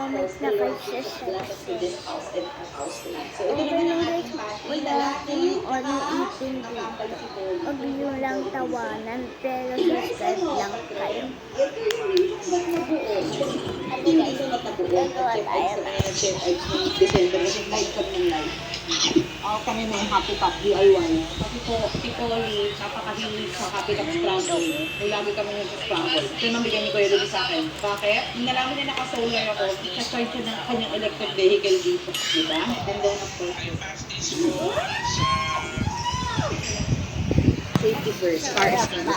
mag-comment na kayo sa subscribe. Okay lang guys, wala akong ipin dito. Huwag nyo lang tawanan, pero subscribe lang kayo. Gagawa tayo na. December kasi live kami ng live. Kami may Happy Cup DIY. Kasi po, Tipoli, napakahilig sa Happy Cup Scramble. Lagi kami nag-scramble. Ito nang bigyan ni Kuya Ruby sa akin. Bakit? Nung nalaman niya naka-solar ako, i-charge siya ng kanyang electric vehicle dito. Diba? And then, of course, safety first, car escape.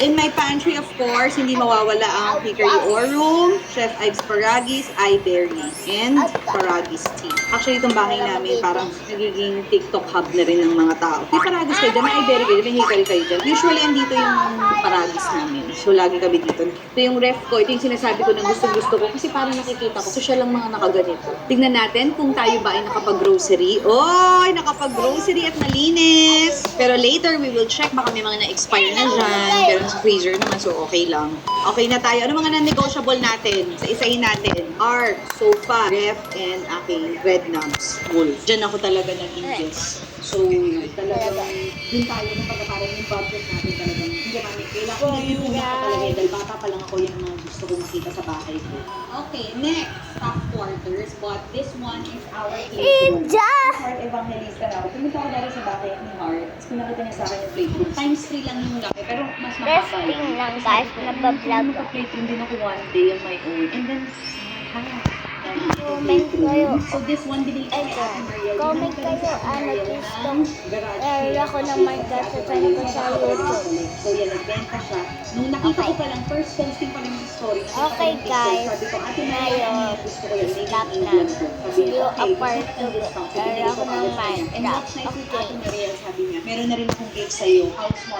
In my pantry, of course, hindi mawawala ang Hickory Orum, Chef Ives Paragis, iBerry, and Paragis tea. Actually, itong bahay namin parang nagiging TikTok hub na rin ng mga tao. May Paragis kayo dyan, may iBerry kayo dyan, may Hickory kayo dyan. Usually, andito yung Paragis namin. So, lagi kami dito. Ito yung ref ko, ito yung sinasabi ko na gusto ko kasi parang nakikita ko, social lang mga nakaganito. Tignan natin kung tayo ba ay nakapag-grocery. Oy, nakapag-grocery at malinis! Pero later, we will check. Baka may mga na-expire na dyan. Pero sa freezer naman, so okay lang. Okay na tayo. Ano mga non-negotiable natin? Sa isahin natin. Art, sofa, ref, and aking red nubs. Wool. Diyan ako talaga nag-ingest. So, talagang yun tayo ng pagkaparang yung budget natin talagang hindi namin kailangan. Hindi ko talaga dahil bata pa lang ako yung mga gusto ko makita sa bahay ko. Okay, next. Top quarters. But this one is our playroom. Heart Evangelista na ako. Pumunta ako dahil sa bahay ni Heart. Tapos pinakita niya sa akin yung playroom. Times 3 lang yung laki, pero mas makapal. Resting lang guys, nabablog. Playroom din ako one day on my own. And then, Comment kayo. so this one, binili ko kay Ate Mariel. Comment kayo, gustong area ko naman sa channel ko sa YouTube. So yan, nagbenta siya. Nung nakita ko pa lang, first posting pa lang yung story. Okay guys, Sabi ko, Ate Mariel, ngayon, gusto ko yan. stop na. See you apart to area ko ng Minecraft. And what's nice with Ate Mariel, sabi niya, meron na rin akong gift sa'yo. How smart